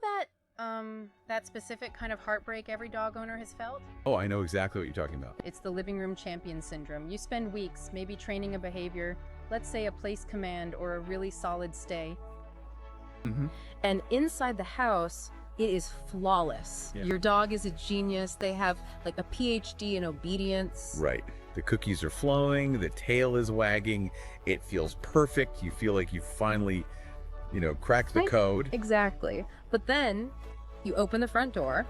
that specific kind of heartbreak every dog owner has felt? Oh, I know exactly what you're talking about. It's the living room champion syndrome. You spend weeks maybe training a behavior, let's say a place command or a really solid stay. And inside the house, it is flawless. Yeah. Your dog is a genius. They have like a PhD in obedience. Right. The cookies are flowing, the tail is wagging, it feels perfect. You feel like you finally, cracked the code. Exactly. But then you open the front door,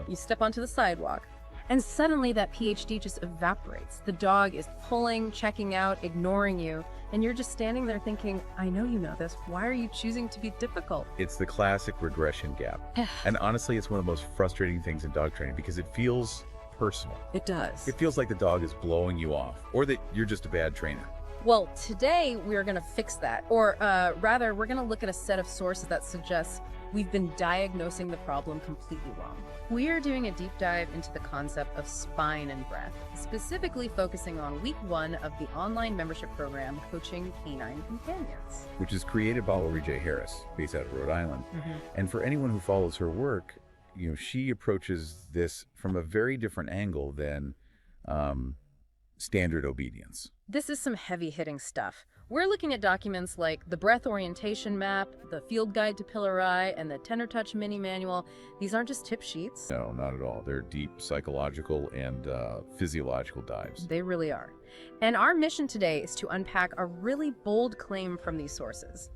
you step onto the sidewalk, and suddenly that PhD just evaporates. The dog is pulling, checking out, ignoring you, and you're just standing there thinking, I know you know this. Why are you choosing to be difficult? It's the classic regression gap. And honestly, it's one of the most frustrating things in dog training because it feels personal. It does. It feels like the dog is blowing you off or that you're just a bad trainer. Well, today we're going to fix that. Or rather, we're going to look at a set of sources that suggests we've been diagnosing the problem completely wrong. We are doing a deep dive into the concept of spine and breath, specifically focusing on week 1 of the online membership program, Coaching Canine Companions. Which is created by Lori J. Harris, based out of Rhode Island. And for anyone who follows her work, she approaches this from a very different angle than standard obedience. This is some heavy-hitting stuff. We're looking at documents like the Breath Orientation Map, the Field Guide to Pillar Eye, and the Tender Touch Mini Manual. These aren't just tip sheets. No, not at all. They're deep psychological and physiological dives. They really are. And our mission today is to unpack a really bold claim from these sources.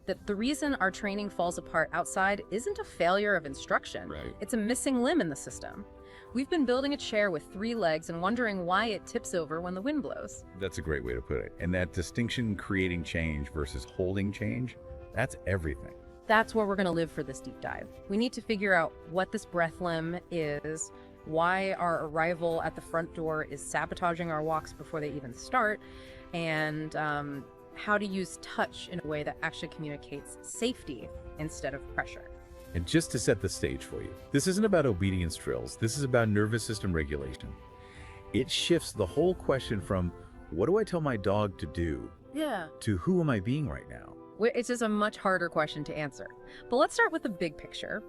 That the reason our training falls apart outside isn't a failure of instruction. Right. It's a missing limb in the system. We've been building a chair with 3 legs and wondering why it tips over when the wind blows. That's a great way to put it. And that distinction creating change versus holding change, that's everything. That's where we're going to live for this deep dive. We need to figure out what this breath limb is, why our arrival at the front door is sabotaging our walks before they even start, and how to use touch in a way that actually communicates safety instead of pressure. And just to set the stage for you, this isn't about obedience drills. This is about nervous system regulation. It shifts the whole question from, what do I tell my dog to do? Yeah. To who am I being right now? It's just a much harder question to answer. But let's start with the big picture.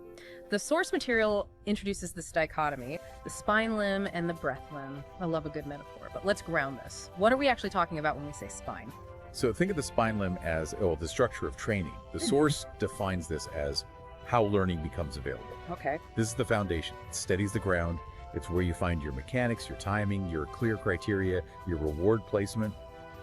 The source material introduces this dichotomy, the spine limb and the breath limb. I love a good metaphor, but let's ground this. What are we actually talking about when we say spine? So think of the spine limb as, the structure of training. The source defines this as how learning becomes available. Okay. This is the foundation. It steadies the ground. It's where you find your mechanics, your timing, your clear criteria, your reward placement,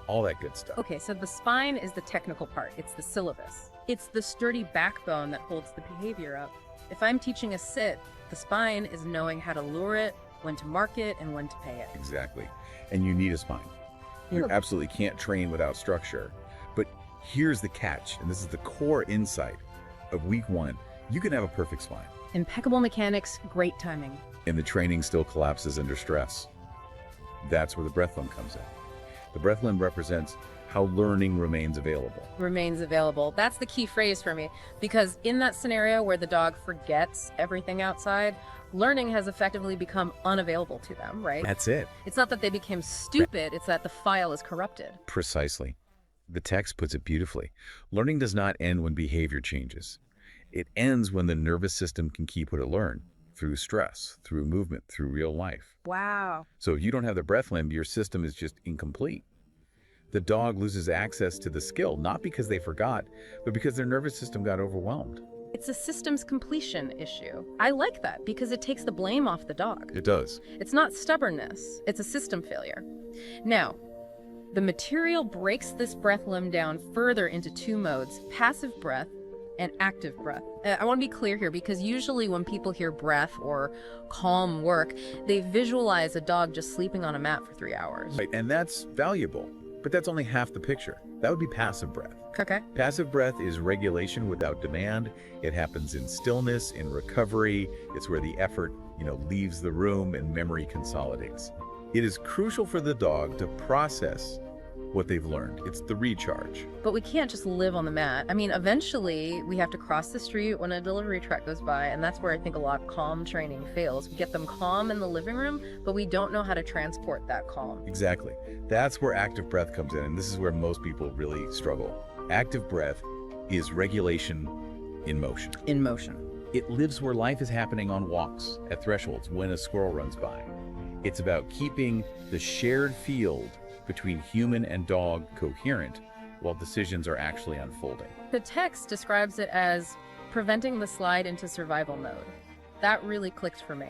all that good stuff. Okay, so the spine is the technical part. It's the syllabus. It's the sturdy backbone that holds the behavior up. If I'm teaching a sit, the spine is knowing how to lure it, when to mark it, and when to pay it. Exactly. And you need a spine. You absolutely can't train without structure. But here's the catch, and this is the core insight of week 1. You can have a perfect spine. Impeccable mechanics, great timing. And the training still collapses under stress. That's where the breath limb comes in. The breath limb represents how learning remains available. Remains available. That's the key phrase for me, because in that scenario where the dog forgets everything outside, learning has effectively become unavailable to them, right? That's it. It's not that they became stupid, it's that the file is corrupted. Precisely. The text puts it beautifully. Learning does not end when behavior changes. It ends when the nervous system can keep what it learned through stress, through movement, through real life. Wow. So if you don't have the breath limb, your system is just incomplete. The dog loses access to the skill, not because they forgot, but because their nervous system got overwhelmed. It's a systems completion issue. I like that because it takes the blame off the dog. It does. It's not stubbornness, it's a system failure. Now, the material breaks this breath limb down further into 2 modes, passive breath and active breath. I want to be clear here because usually when people hear breath or calm work, they visualize a dog just sleeping on a mat for 3 hours. Right, and that's valuable, but that's only half the picture. That would be passive breath. Okay. Passive breath is regulation without demand. It happens in stillness, in recovery. It's where the effort, leaves the room and memory consolidates. It is crucial for the dog to process what they've learned. It's the recharge. But we can't just live on the mat. I mean, eventually we have to cross the street when a delivery truck goes by, and that's where I think a lot of calm training fails. We get them calm in the living room, but we don't know how to transport that calm. Exactly. That's where active breath comes in, and this is where most people really struggle. Active breath is regulation in motion. In motion. It lives where life is happening on walks, at thresholds, when a squirrel runs by. It's about keeping the shared field between human and dog coherent while decisions are actually unfolding. The text describes it as preventing the slide into survival mode. That really clicked for me.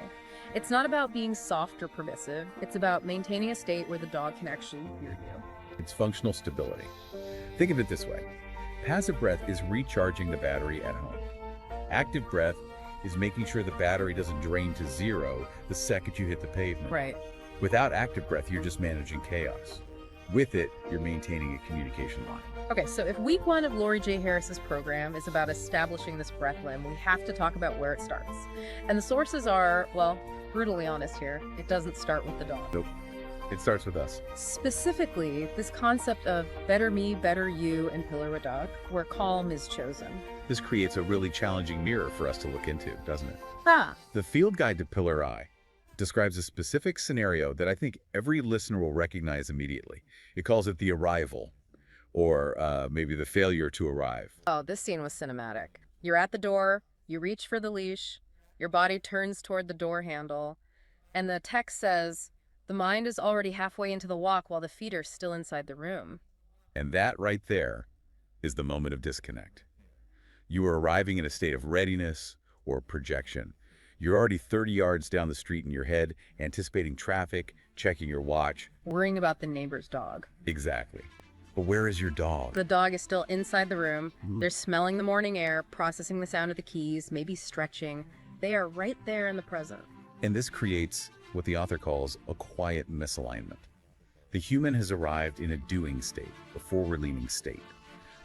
It's not about being soft or permissive. It's about maintaining a state where the dog can actually hear you. It's functional stability. Think of it this way. Passive breath is recharging the battery at home. Active breath is making sure the battery doesn't drain to zero the second you hit the pavement. Right. Without active breath, you're just managing chaos. With it, you're maintaining a communication line. Okay, so if week 1 of Lori J. Harris's program is about establishing this breath limb, we have to talk about where it starts. And the sources are, well, brutally honest here, it doesn't start with the dog. Nope. It starts with us. Specifically, this concept of better me, better you, and pillar a dog, where calm is chosen. This creates a really challenging mirror for us to look into, doesn't it? Ah, The field guide to Pillar I describes a specific scenario that I think every listener will recognize immediately. It calls it the arrival, or maybe the failure to arrive. oh, this scene was cinematic. You're at the door, you reach for the leash, your body turns toward the door handle, and the text says, the mind is already halfway into the walk while the feet are still inside the room. And that right there is the moment of disconnect. You are arriving in a state of readiness or projection. You're already 30 yards down the street in your head, anticipating traffic, checking your watch. Worrying about the neighbor's dog. Exactly. But where is your dog? The dog is still inside the room. They're smelling the morning air, processing the sound of the keys, maybe stretching. They are right there in the present. And this creates what the author calls a quiet misalignment. The human has arrived in a doing state, a forward-leaning state.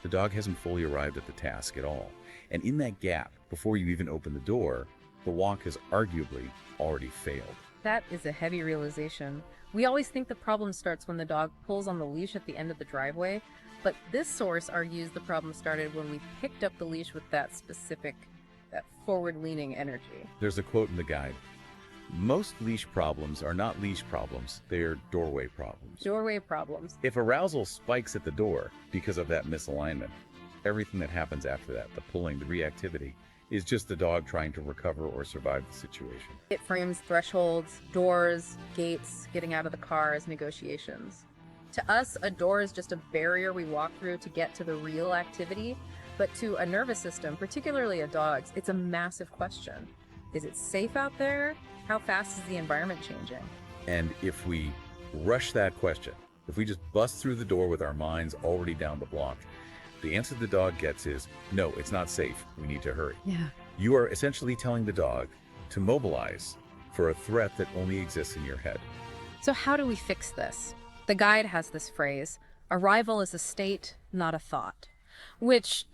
The dog hasn't fully arrived at the task at all. And in that gap, before you even open the door, the walk has arguably already failed. That is a heavy realization. We always think the problem starts when the dog pulls on the leash at the end of the driveway, but this source argues the problem started when we picked up the leash with that forward-leaning energy. There's a quote in the guide. Most leash problems are not leash problems, they are doorway problems. Doorway problems. If arousal spikes at the door because of that misalignment, everything that happens after that, the pulling, the reactivity, is just the dog trying to recover or survive the situation. It frames thresholds, doors, gates, getting out of the car as negotiations. To us, a door is just a barrier we walk through to get to the real activity, but to a nervous system, particularly a dog's, it's a massive question. Is it safe out there? How fast is the environment changing? And if we rush that question, if we just bust through the door with our minds already down the block, the answer the dog gets is, no, it's not safe. We need to hurry. Yeah. You are essentially telling the dog to mobilize for a threat that only exists in your head. So how do we fix this? The guide has this phrase, arrival is a state, not a thought. Which,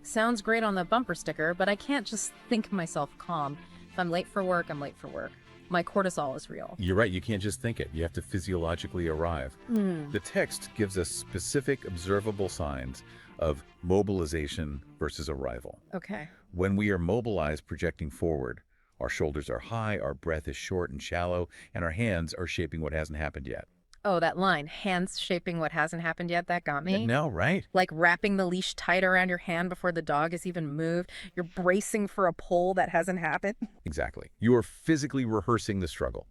sounds great on the bumper sticker, but I can't just think myself calm. If I'm late for work, I'm late for work. My cortisol is real. You're right, you can't just think it. You have to physiologically arrive. The text gives us specific observable signs of mobilization versus arrival. Okay. When we are mobilized projecting forward, our shoulders are high, our breath is short and shallow, and our hands are shaping what hasn't happened yet. Oh, that line, hands shaping what hasn't happened yet, that got me. No, right? Like wrapping the leash tight around your hand before the dog has even moved. You're bracing for a pull that hasn't happened. Exactly. You are physically rehearsing the struggle.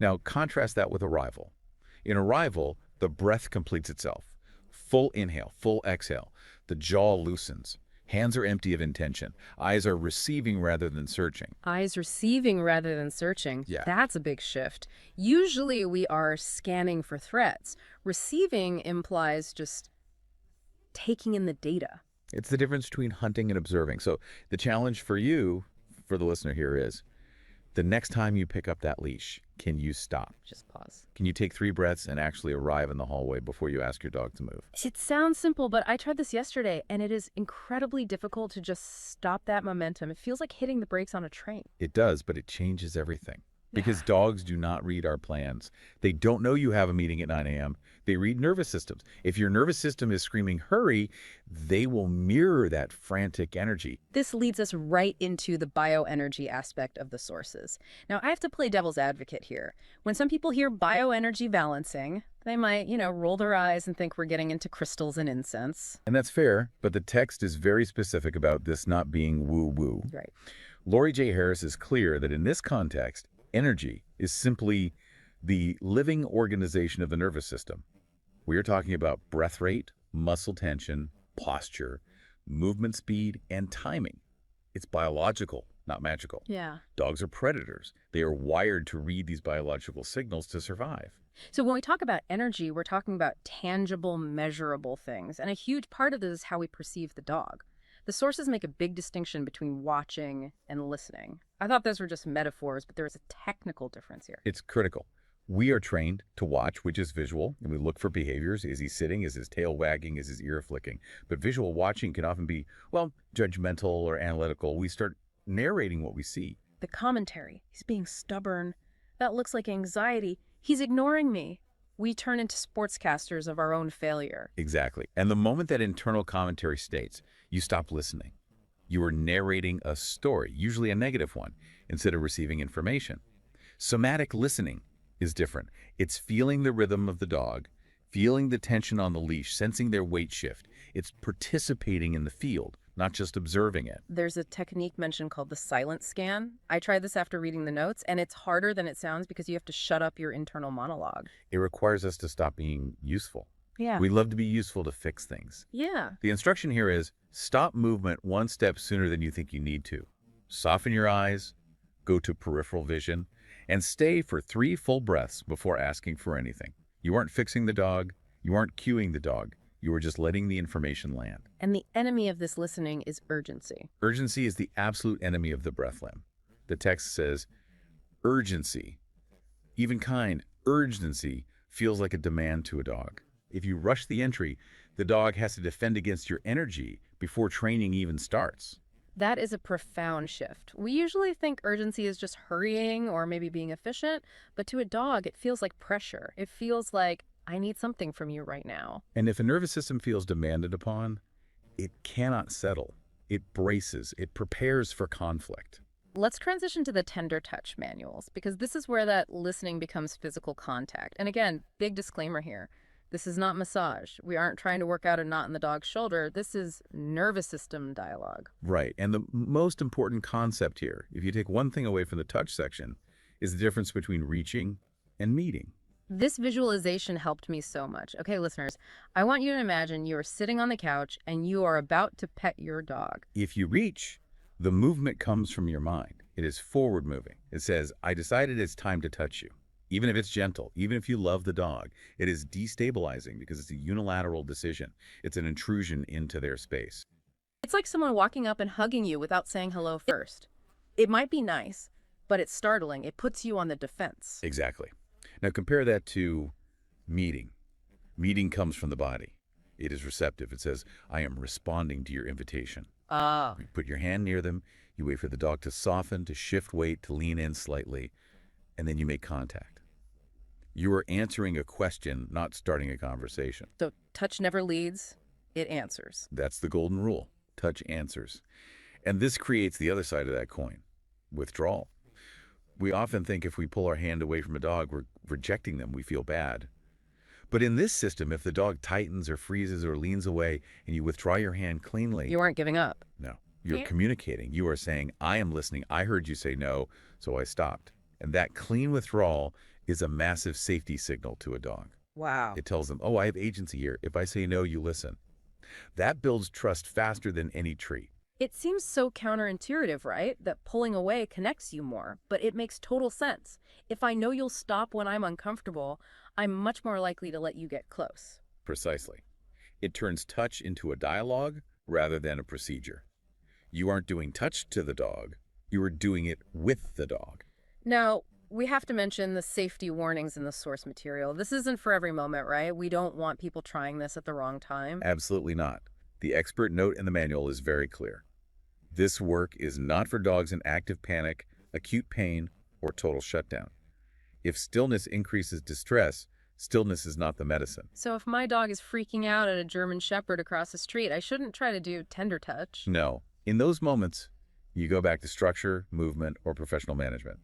Now, contrast that with arrival. In arrival, the breath completes itself. Full inhale, full exhale. The jaw loosens. Hands are empty of intention. Eyes are receiving rather than searching. Eyes receiving rather than searching. Yeah. That's a big shift. Usually we are scanning for threats. Receiving implies just taking in the data. It's the difference between hunting and observing. So the challenge for you, for the listener here is, the next time you pick up that leash, can you stop? Just pause. Can you take 3 breaths and actually arrive in the hallway before you ask your dog to move? It sounds simple, but I tried this yesterday, and it is incredibly difficult to just stop that momentum. It feels like hitting the brakes on a train. It does, but it changes everything. Because dogs do not read our plans. They don't know you have a meeting at 9 a.m. They read nervous systems. If your nervous system is screaming, hurry, they will mirror that frantic energy. This leads us right into the bioenergy aspect of the sources. Now, I have to play devil's advocate here. When some people hear bioenergy balancing, they might, roll their eyes and think we're getting into crystals and incense. And that's fair, but the text is very specific about this not being woo-woo. Right. Laurie J. Harris is clear that in this context, energy is simply the living organization of the nervous system. We are talking about breath rate, muscle tension, posture, movement speed, and timing. It's biological, not magical. Yeah. Dogs are predators. They are wired to read these biological signals to survive. So when we talk about energy, we're talking about tangible, measurable things. And a huge part of this is how we perceive the dog. The sources make a big distinction between watching and listening. I thought those were just metaphors, but there is a technical difference here. It's critical. We are trained to watch, which is visual, and we look for behaviors. Is he sitting? Is his tail wagging? Is his ear flicking? But visual watching can often be, well, judgmental or analytical. We start narrating what we see. The commentary, he's being stubborn. That looks like anxiety. He's ignoring me. We turn into sportscasters of our own failure. Exactly. And the moment that internal commentary states, you stop listening. You are narrating a story, usually a negative one, instead of receiving information. Somatic listening is different. It's feeling the rhythm of the dog, feeling the tension on the leash, sensing their weight shift. It's participating in the field, not just observing it. There's a technique mentioned called the silent scan. I tried this after reading the notes, and it's harder than it sounds because you have to shut up your internal monologue. It requires us to stop being useful. Yeah. We love to be useful to fix things. Yeah. The instruction here is stop movement one step sooner than you think you need to. Soften your eyes, go to peripheral vision, and stay for 3 full breaths before asking for anything. You aren't fixing the dog. You aren't cueing the dog. You are just letting the information land. And the enemy of this listening is urgency. Urgency is the absolute enemy of the breath limb. The text says, urgency, even kind, urgency feels like a demand to a dog. If you rush the entry, the dog has to defend against your energy before training even starts. That is a profound shift. We usually think urgency is just hurrying or maybe being efficient, but to a dog, it feels like pressure. It feels like, I need something from you right now. And if a nervous system feels demanded upon, it cannot settle. It braces. It prepares for conflict. Let's transition to the tender touch manuals, because this is where that listening becomes physical contact. And again, big disclaimer here. This is not massage. We aren't trying to work out a knot in the dog's shoulder. This is nervous system dialogue. Right. And the most important concept here, if you take one thing away from the touch section, is the difference between reaching and meeting. This visualization helped me so much. Okay, listeners, I want you to imagine you are sitting on the couch and you are about to pet your dog. If you reach, the movement comes from your mind. It is forward moving. It says, I decided it's time to touch you. Even if it's gentle, even if you love the dog, it is destabilizing because it's a unilateral decision. It's an intrusion into their space. It's like someone walking up and hugging you without saying hello first. It might be nice, but it's startling. It puts you on the defense. Exactly. Now compare that to meeting. Meeting comes from the body. It is receptive. It says, I am responding to your invitation. Ah. You put your hand near them. You wait for the dog to soften, to shift weight, to lean in slightly, and then you make contact. You are answering a question, not starting a conversation. So touch never leads, it answers. That's the golden rule. Touch answers. And this creates the other side of that coin, withdrawal. We often think if we pull our hand away from a dog, we're rejecting them. We feel bad. But in this system, if the dog tightens or freezes or leans away and you withdraw your hand cleanly, You aren't giving up. no, you're communicating. You are saying, I am listening. I heard you say no, so I stopped. And that clean withdrawal is a massive safety signal to a dog. Wow. It tells them, oh, I have agency here. If I say no, you listen. That builds trust faster than any treat. It seems so counterintuitive, right? That pulling away connects you more, but it makes total sense. If I know you'll stop when I'm uncomfortable, I'm much more likely to let you get close. Precisely. It turns touch into a dialogue rather than a procedure. You aren't doing touch to the dog. You are doing it with the dog. Now, we have to mention the safety warnings in the source material. This isn't for every moment, right? We don't want people trying this at the wrong time. Absolutely not. The expert note in the manual is very clear. This work is not for dogs in active panic, acute pain, or total shutdown. If stillness increases distress, stillness is not the medicine. So if my dog is freaking out at a German Shepherd across the street, I shouldn't try to do tender touch. No. In those moments, you go back to structure, movement, or professional management.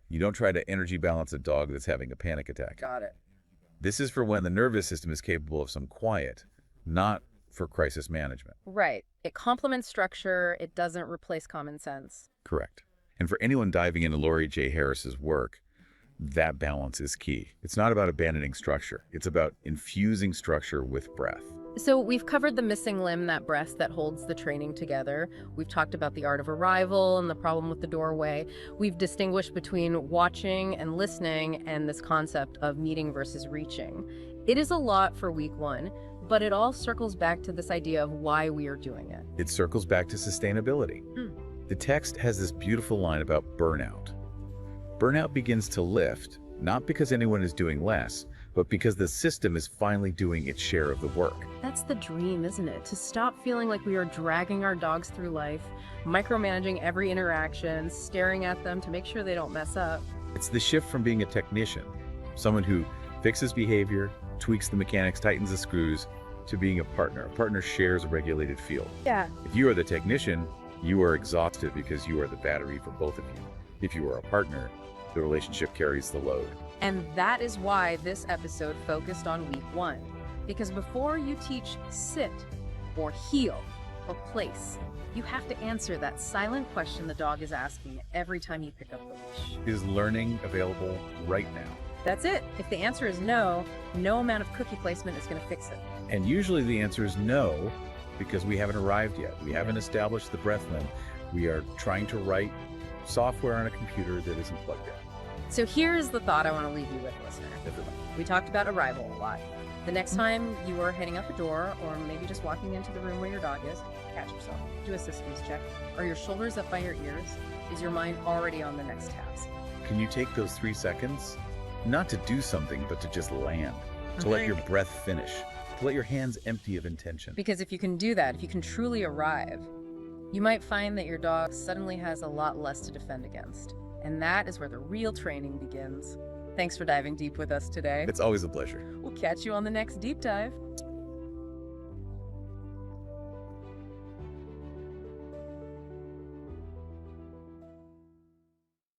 You don't try to energy balance a dog that's having a panic attack. Got it. This is for when the nervous system is capable of some quiet, not for crisis management. Right. It complements structure. It doesn't replace common sense. Correct. And for anyone diving into Laurie J. Harris's work, that balance is key. It's not about abandoning structure. It's about infusing structure with breath. So we've covered the missing limb, that breast that holds the training together. We've talked about the art of arrival and the problem with the doorway. We've distinguished between watching and listening and this concept of meeting versus reaching. It is a lot for week 1, but it all circles back to this idea of why we are doing it. It circles back to sustainability. The text has this beautiful line about burnout. Burnout begins to lift, not because anyone is doing less, but because the system is finally doing its share of the work. That's the dream, isn't it? To stop feeling like we are dragging our dogs through life, micromanaging every interaction, staring at them to make sure they don't mess up. It's the shift from being a technician, someone who fixes behavior, tweaks the mechanics, tightens the screws, to being a partner. A partner shares a regulated field. Yeah. If you are the technician, you are exhausted because you are the battery for both of you. If you are a partner, the relationship carries the load. And that is why this episode focused on week 1. Because before you teach sit, or heel, or place, you have to answer that silent question the dog is asking every time you pick up the leash. Is learning available right now? That's it. If the answer is no, no amount of cookie placement is going to fix it. And usually the answer is no, because we haven't arrived yet. We haven't established the breath limb. We are trying to write software on a computer that isn't plugged in. So here's the thought I want to leave you with, listener. We talked about arrival a lot. The next time you are heading out the door, or maybe just walking into the room where your dog is, catch yourself. Do a systems check. Are your shoulders up by your ears? Is your mind already on the next task? Can you take those 3 seconds? Not to do something, but to just land. To let your breath finish. To let your hands empty of intention. Because if you can do that, if you can truly arrive, you might find that your dog suddenly has a lot less to defend against. And that is where the real training begins. Thanks for diving deep with us today. It's always a pleasure. We'll catch you on the next deep dive.